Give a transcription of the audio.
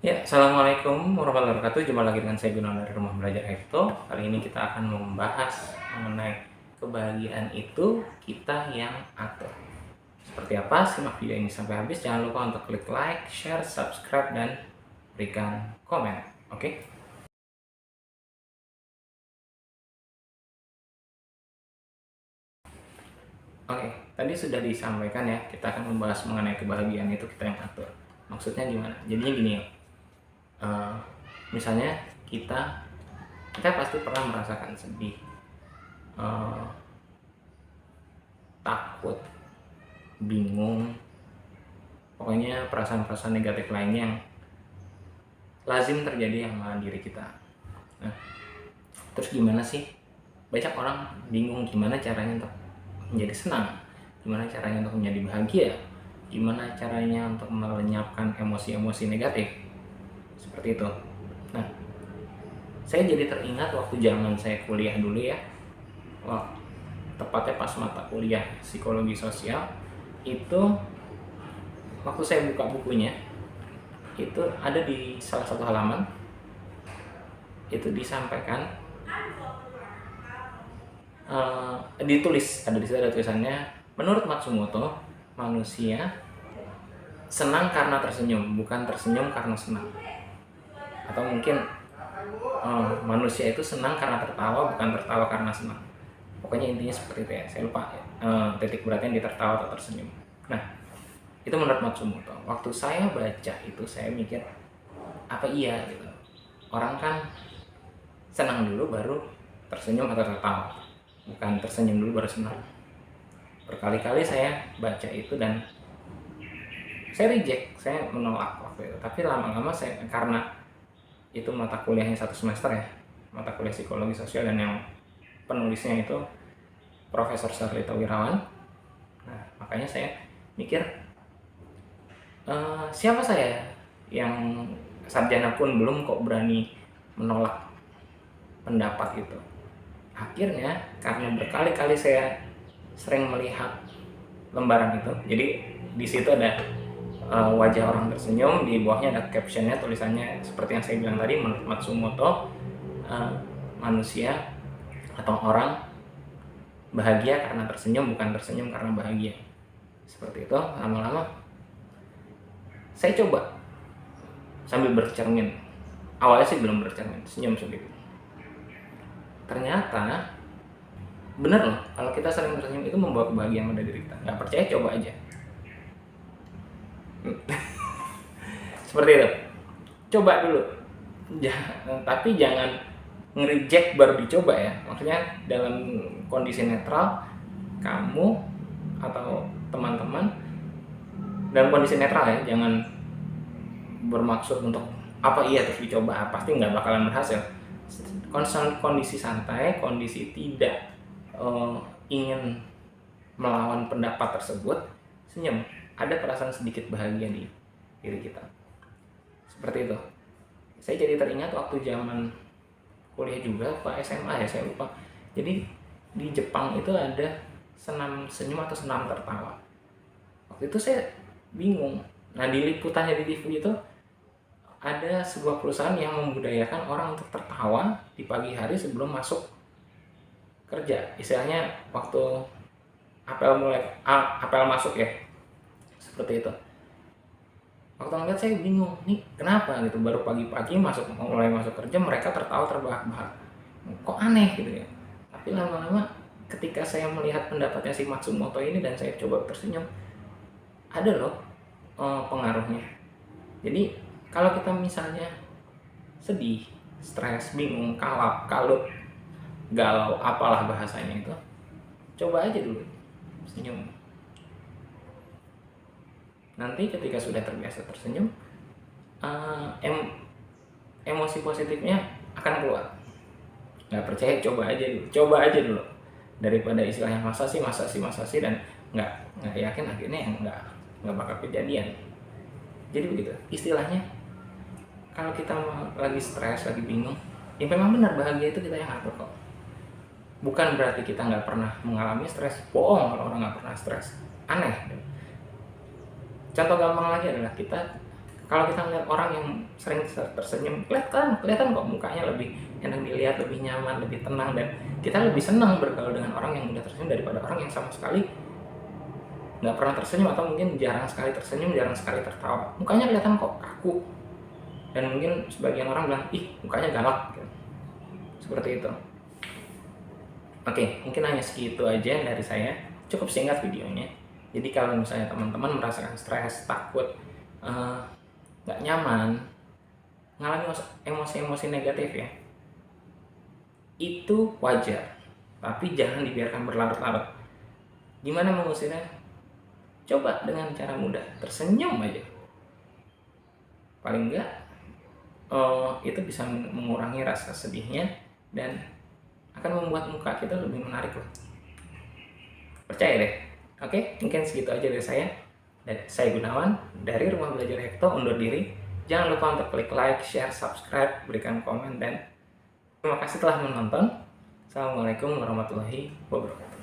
Ya, Assalamualaikum warahmatullahi wabarakatuh. Jumpa lagi dengan saya Gunawan dari Rumah Belajar Eko. Kali ini kita akan membahas mengenai kebahagiaan itu kita yang atur. Seperti apa? Simak video ini sampai habis. Jangan lupa untuk klik like, share, subscribe, dan berikan komen. Oke? Oke, tadi sudah disampaikan ya, kita akan membahas mengenai kebahagiaan itu kita yang atur. Maksudnya gimana? Jadinya gini ya. Misalnya kita pasti pernah merasakan sedih, takut, bingung, pokoknya perasaan-perasaan negatif lainnya yang lazim terjadi sama diri kita. Nah, terus gimana sih? Banyak orang bingung gimana caranya untuk menjadi senang, gimana caranya untuk menjadi bahagia, gimana caranya untuk melenyapkan emosi-emosi negatif, seperti itu. Nah, saya jadi teringat waktu zaman saya kuliah dulu ya, tepatnya pas mata kuliah psikologi sosial itu, waktu saya buka bukunya itu ada di salah satu halaman itu disampaikan, ditulis, ada di situ ada tulisannya, menurut Matsumoto manusia senang karena tersenyum, bukan tersenyum karena senang. Atau mungkin manusia itu senang karena tertawa, bukan tertawa karena senang. Pokoknya intinya seperti itu ya, saya lupa titik beratnya di tertawa atau tersenyum. Nah, itu menurut Matsumoto. Waktu saya baca itu saya mikir, apa iya gitu, orang kan senang dulu baru tersenyum atau tertawa, bukan tersenyum dulu baru senang. Berkali-kali saya baca itu dan saya reject, saya menolak waktu itu. Tapi lama-lama saya, karena itu mata kuliahnya 1 semester ya, mata kuliah psikologi sosial, dan yang penulisnya itu Profesor Sarlito Wirawan. Nah, makanya saya mikir, siapa saya yang sarjana pun belum kok berani menolak pendapat itu. Akhirnya karena berkali-kali saya sering melihat lembaran itu, jadi di situ ada wajah orang tersenyum, di bawahnya ada captionnya, tulisannya seperti yang saya bilang tadi, menurut Matsumoto manusia atau orang bahagia karena tersenyum, bukan tersenyum karena bahagia. Seperti itu. Lama-lama saya coba sambil bercermin, awalnya sih belum bercermin, senyum sendiri. Ternyata bener loh, kalau kita sering tersenyum itu membawa kebahagiaan pada diri kita. Nggak percaya, coba aja. Seperti itu, coba dulu. Tapi jangan nge-reject baru dicoba ya. Maksudnya dalam kondisi netral, kamu atau teman-teman dalam kondisi netral ya, jangan bermaksud untuk apa iya terus dicoba, pasti nggak bakalan berhasil. Kondisi santai, kondisi tidak ingin melawan pendapat tersebut, senyum, ada perasaan sedikit bahagia di diri kita. Seperti itu. Saya jadi teringat waktu zaman kuliah juga, Pak, SMA ya, saya lupa. Jadi di Jepang itu ada senam senyum atau senam tertawa. Waktu itu saya bingung. Nah, di liputannya di TV itu ada sebuah perusahaan yang membudayakan orang untuk tertawa di pagi hari sebelum masuk kerja. Istilahnya waktu apel masuk ya. Seperti itu. Waktu ngeliat saya bingung, nih kenapa gitu, baru pagi-pagi mulai masuk kerja mereka tertawa terbahak-bahak. Kok aneh gitu ya. Tapi lama-lama ketika saya melihat pendapatnya si Matsumoto ini dan saya coba tersenyum, ada loh pengaruhnya. Jadi kalau kita misalnya sedih, stres, bingung, kalap, kalut, galau, apalah bahasanya itu, coba aja dulu senyum. Nanti ketika sudah terbiasa tersenyum, emosi positifnya akan keluar. Nggak percaya, coba aja dulu. Daripada istilahnya masa sih dan nggak yakin, akhirnya nggak bakal kejadian. Jadi begitu istilahnya. Kalau kita lagi stres, lagi bingung, ya memang benar, bahagia itu kita yang atur kok. Bukan berarti kita nggak pernah mengalami stres. Bohong kalau orang nggak pernah stres, aneh. Contoh gampang lagi adalah kita Kalau kita melihat orang yang sering tersenyum, kelihatan kok mukanya lebih enak dilihat, lebih nyaman, lebih tenang, dan kita lebih senang bergaul dengan orang yang mudah tersenyum daripada orang yang sama sekali nggak pernah tersenyum, atau mungkin jarang sekali tersenyum, jarang sekali tertawa. Mukanya kelihatan kok kaku, dan mungkin sebagian orang bilang, ih mukanya galak gitu. Seperti itu. Oke, mungkin hanya segitu aja dari saya. Cukup singkat videonya. Jadi kalau misalnya teman-teman merasakan stres, takut, nggak nyaman, ngalami emosi-emosi negatif ya, itu wajar, tapi jangan dibiarkan berlarut-larut. Gimana mengusirnya? Coba dengan cara mudah, tersenyum aja. Paling enggak itu bisa mengurangi rasa sedihnya dan akan membuat muka kita lebih menarik loh. Percaya deh. Oke, mungkin segitu aja dari saya. Dan saya Gunawan dari Rumah Belajar Hekto undur diri. Jangan lupa untuk klik like, share, subscribe, berikan komen, dan terima kasih telah menonton. Assalamualaikum warahmatullahi wabarakatuh.